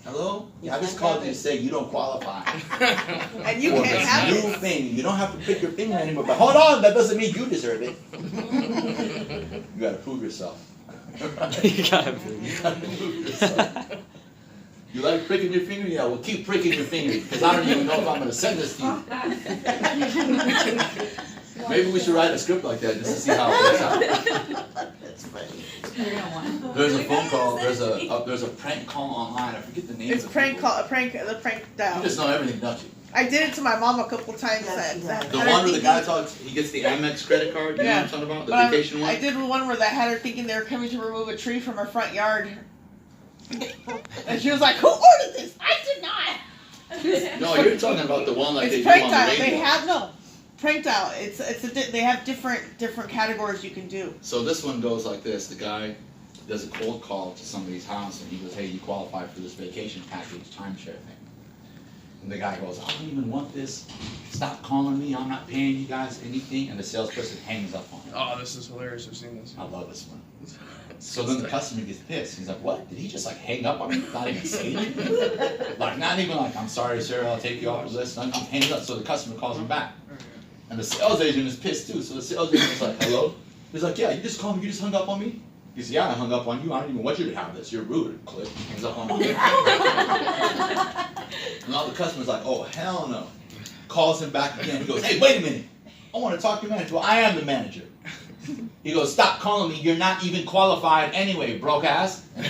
S1: Hello? Yeah, I just called you to say you don't qualify
S4: And you
S1: for
S4: can't
S1: this
S4: have
S1: new
S4: it.
S1: thing. You don't have to pick your finger anymore. But hold on, that doesn't mean you deserve it. You gotta prove yourself.
S3: You gotta
S1: You gotta prove yourself. You like pricking your finger? Yeah, well keep pricking your finger because I don't even know if I'm gonna send this to you. Maybe we should write a script like that just to see how it works out.
S6: That's funny.
S1: There's a phone call. There's a prank call online. I forget the name.
S4: It's
S1: of the
S4: prank
S1: people.
S4: call, the prank
S1: You
S4: dial.
S1: just know everything, don't you?
S4: I did it to my mom a couple times.
S6: Yes, you have.
S1: The one where the guy talks, he gets the Amex credit card. You know what I'm talking about? The
S4: But
S1: vacation one.
S4: I did one where that had her thinking they were coming to remove a tree from her front yard. And she was like, "Who ordered this? I did not."
S1: No, you're talking about the one like
S4: It's
S1: they do
S4: prank
S1: on the
S4: dial.
S1: radio.
S4: They have no prank dial. They have different categories you can do.
S1: So this one goes like this. The guy does a cold call to somebody's house and he goes, hey, you qualify for this vacation package timeshare thing. And the guy goes, I don't even want this. Stop calling me. I'm not paying you guys anything. And the salesperson hangs up on him.
S7: Oh, this is hilarious. I've seen this.
S1: I love this one. So then the customer gets pissed. He's like, what? Did he just like hang up on me? Not even say anything? Like, not even like, I'm sorry, sir, I'll take you off the list. I'm hanging up. So the customer calls him back. And the sales agent is pissed too. So the sales agent is like, hello? He's like, yeah, you just called me. You just hung up on me? He said, yeah, I hung up on you. I don't even want you to have this. You're rude. Click. Hangs up on me. And now the customer's like, oh, hell no. Calls him back again. He goes, hey, wait a minute. I want to talk to your manager. Well, I am the manager. He goes, stop calling me. You're not even qualified anyway, broke ass. And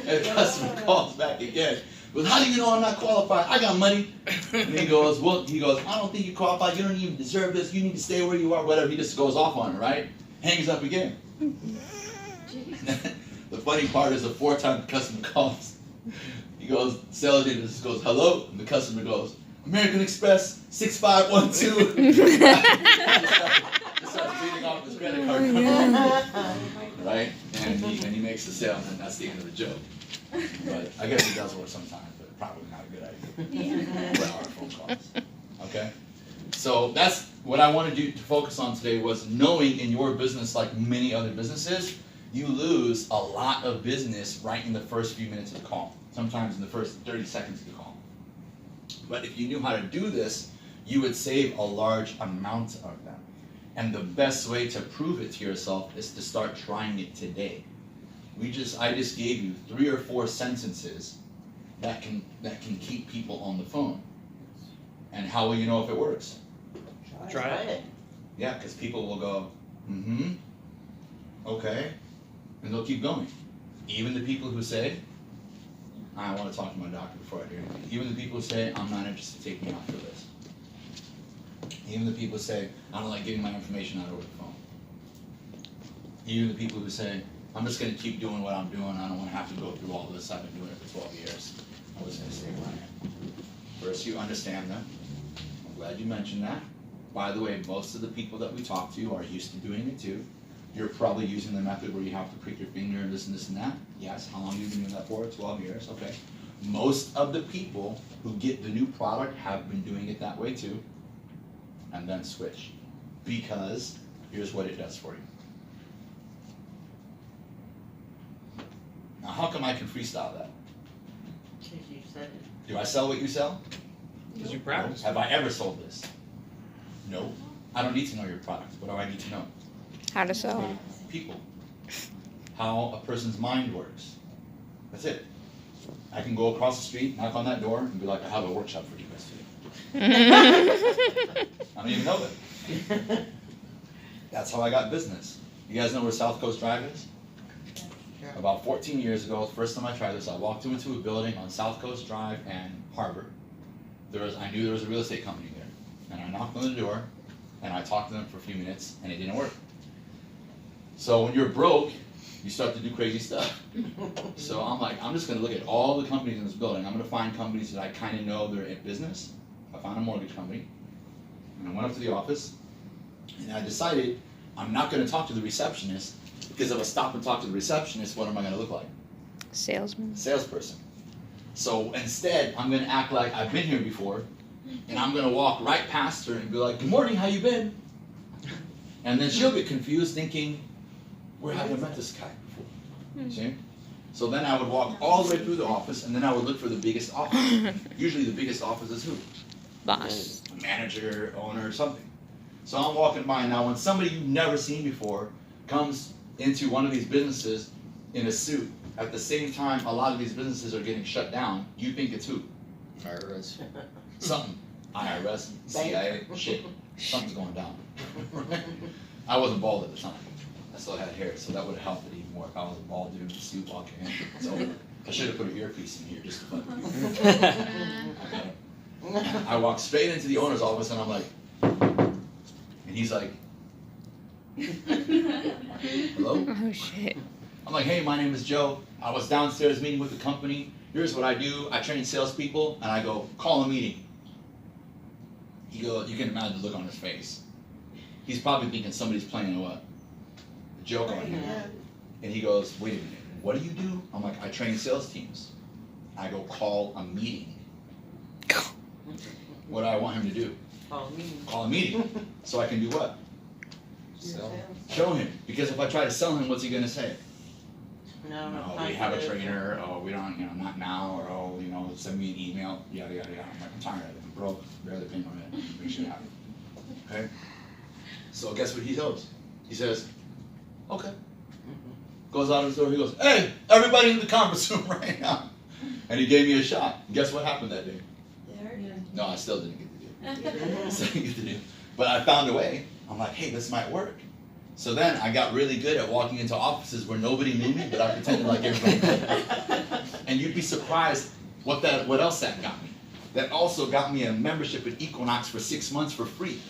S1: the customer calls back again. Well, how do you know I'm not qualified? I got money. And he goes, well, I don't think you're qualified. You don't even deserve this. You need to stay where you are. Whatever. He just goes off on it, right? Hangs up again. The funny part is the fourth time the customer calls. He goes, sales agent just goes, hello? And the customer goes, American Express 6512. He starts reading off his credit card number. Right? And he makes the sale, and that's the end of the joke. But I guess it does work sometimes, but probably not a good idea. For our phone calls. Okay? So that's what I wanted you to focus on today was knowing in your business, like many other businesses, you lose a lot of business right in the first few minutes of the call. Sometimes in the first 30 seconds of the call. But if you knew how to do this, you would save a large amount of them. And the best way to prove it to yourself is to start trying it today. I just gave you 3 or 4 sentences that can keep people on the phone. And how will you know if it works?
S7: Try it.
S1: Yeah, because people will go, mm-hmm, okay, and they'll keep going. Even the people who say, I want to talk to my doctor before I do anything. Even the people who say, I'm not interested, take me off the list. Even the people who say, I don't like giving my information out over the phone. Even the people who say, I'm just going to keep doing what I'm doing. I don't want to have to go through all this. I've been doing it for 12 years. I'm just going to stay where I am. First, you understand them. I'm glad you mentioned that. By the way, most of the people that we talk to are used to doing it too. You're probably using the method where you have to prick your finger and this and this and that. Yes. How long have you been doing that for? 12 years. Okay. Most of the people who get the new product have been doing it that way too. And then switch. Because here's what it does for you. Now, how come I can freestyle that?
S6: Because you said it.
S1: Do I sell what you sell?
S7: Because you
S1: No.
S7: practice.
S1: Have I ever sold this? No. I don't need to know your product. What do I need to know?
S2: How to sell.
S1: People. How a person's mind works. That's it. I can go across the street, knock on that door, and be like, I have a workshop for you guys today. I don't even know it. That's how I got business. You guys know where South Coast Drive is?
S6: Sure.
S1: About 14 years ago, the first time I tried this, I walked into a building on South Coast Drive and Harbor. I knew there was a real estate company there. And I knocked on the door, and I talked to them for a few minutes, and it didn't work. So when you're broke, you start to do crazy stuff. So I'm like, I'm just going to look at all the companies in this building. I'm going to find companies that I kind of know they're in business. I found a mortgage company, and I went up to the office, and I decided I'm not going to talk to the receptionist, because if I stop and talk to the receptionist, what am I going to look like?
S2: Salesman.
S1: Salesperson. So instead, I'm going to act like I've been here before, and I'm going to walk right past her and be like, good morning, how you been? And then she'll get confused thinking, Where have I met this guy before? See? So then I would walk all the way through the office, and then I would look for the biggest office. Usually the biggest office is who?
S2: Boss.
S1: A manager, owner, or something. So I'm walking by now. When somebody you've never seen before comes into one of these businesses in a suit, at the same time a lot of these businesses are getting shut down, you think it's who?
S8: IRS.
S1: Something. IRS, CIA, shit. Something's going down. I wasn't bald at the time. I still had hair, so that would have helped it even more if I was a bald dude in a suit walking in. So I should have put an earpiece in here just to fuck with you. I walked straight into the owner's office and I'm like, and he's like, hello?
S2: Oh shit.
S1: I'm like, hey, my name is Joe. I was downstairs meeting with the company. Here's what I do. I train salespeople, and I go, call a meeting. He goes, you can imagine the look on his face. He's probably thinking somebody's playing a joke on him. And he goes, wait a minute, what do you do? I'm like, I train sales teams. I go, call a meeting. What do I want him to do? Call a meeting. So I can do what?
S8: Sell.
S1: Show him. Because if I try to sell him, what's he gonna say?
S6: No,
S1: No, we have a trainer. Oh, we don't, not now. Or oh, send me an email. Yada yada yada. I'm like, I'm tired of it. I'm broke. Barely paying my rent. Make shit happen. Okay. So guess what he does? He says, okay. Goes out of the door. He goes, hey, everybody in the conference room right now. And he gave me a shot. Guess what happened that day? No, I still didn't get to do it. Still didn't get to do it. But I found a way. I'm like, hey, this might work. So then I got really good at walking into offices where nobody knew me, but I pretended like everybody did. And you'd be surprised what else that got me. That also got me a membership at Equinox for 6 months for free.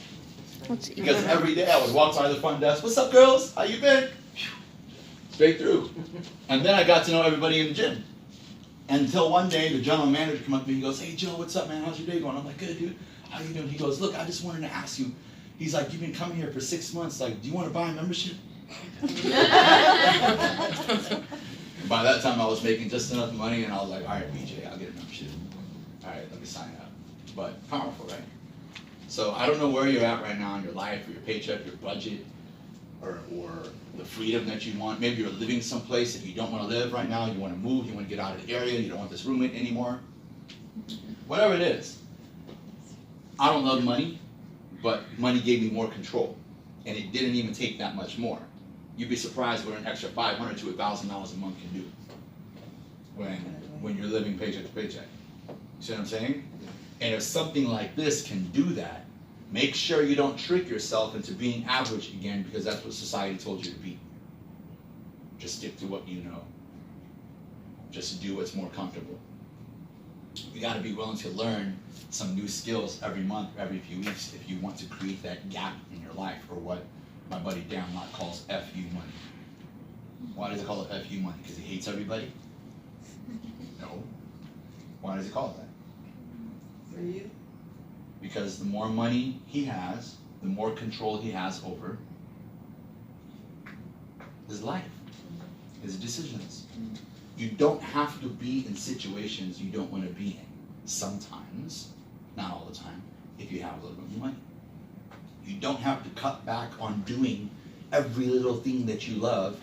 S2: What's
S1: Because every day I would walk by the front desk, what's up girls, how you been? Straight through. And then I got to know everybody in the gym. Until one day the general manager came up to me and goes, hey Joe, what's up man, how's your day going? I'm like, good dude, how you doing? He goes, look, I just wanted to ask you. He's like, you've been coming here for 6 months, like, do you want to buy a membership? By that time I was making just enough money and I was like, all right BJ, I'll get a membership. All right, let me sign up. But powerful, right? So I don't know where you're at right now in your life, or your paycheck, your budget, or the freedom that you want. Maybe you're living someplace that you don't want to live right now. You want to move. You want to get out of the area. You don't want this roommate anymore. Whatever it is. I don't love money, but money gave me more control, and it didn't even take that much more. You'd be surprised what an extra $500 to $1,000 a month can do when you're living paycheck to paycheck. See what I'm saying? And if something like this can do that, make sure you don't trick yourself into being average again, because that's what society told you to be. Just stick to what you know. Just do what's more comfortable. You got to be willing to learn some new skills every month, every few weeks, if you want to create that gap in your life, or what my buddy Dan Lott calls FU money. Why does he call it FU money? Because he hates everybody? No. Why does he call it that?
S4: For you?
S1: Because the more money he has, the more control he has over his life, his decisions. You don't have to be in situations you don't want to be in. Sometimes, not all the time, if you have a little bit more money. You don't have to cut back on doing every little thing that you love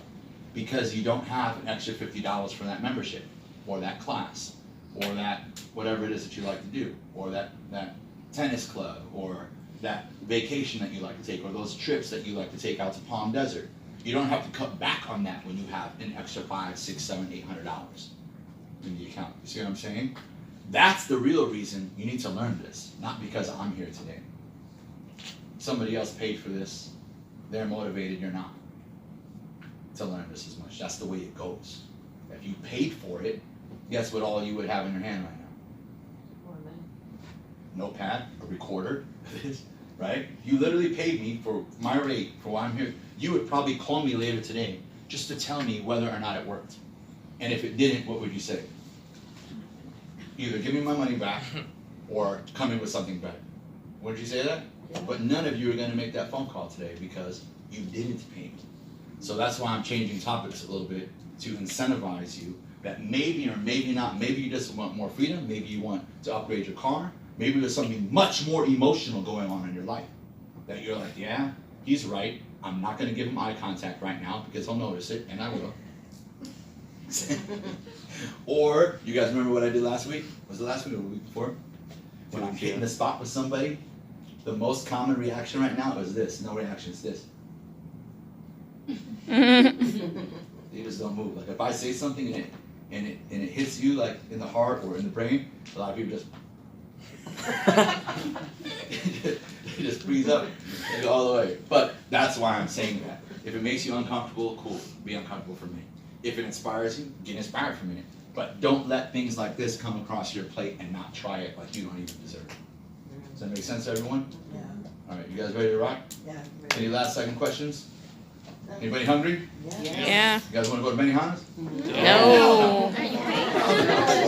S1: because you don't have an extra $50 for that membership, or that class, or that whatever it is that you like to do, or that tennis club, or that vacation that you like to take, or those trips that you like to take out to Palm Desert. You don't have to cut back on that when you have an extra $500, $600, $700, $800 in the account. You see what I'm saying? That's the real reason you need to learn this, not because I'm here today. Somebody else paid for this. They're motivated, you're not, to learn this as much. That's the way it goes. If you paid for it, guess what all you would have in your hand right now? Notepad, a recorder, right? You literally paid me for my rate, for why I'm here. You would probably call me later today just to tell me whether or not it worked. And if it didn't, what would you say? Either give me my money back or come in with something better. Wouldn't you say that? Yeah. But none of you are going to make that phone call today because you didn't pay me. So that's why I'm changing topics a little bit to incentivize you that maybe or maybe not, maybe you just want more freedom, maybe you want to upgrade your car, maybe there's something much more emotional going on in your life that you're like, yeah, he's right, I'm not gonna give him eye contact right now because he'll notice it, and I will. Or, you guys remember what I did last week? Was it last week or the week before? When I'm hitting the spot with somebody, the most common reaction right now is this. No reaction, it's this. They just don't move. Like if I say something and it hits you like in the heart or in the brain, a lot of people just they just freeze up and go all the way. But that's why I'm saying that. If it makes you uncomfortable, cool. Be uncomfortable for me. If it inspires you, get inspired from it. But don't let things like this come across your plate and not try it like you don't even deserve it. Does that make sense to everyone?
S9: Yeah.
S1: All right, you guys ready to rock?
S9: Yeah.
S1: Any last second questions? Anybody hungry?
S9: Yeah.
S2: Yeah.
S1: You guys want to go to Benihana's?
S2: No.
S5: Are you ready?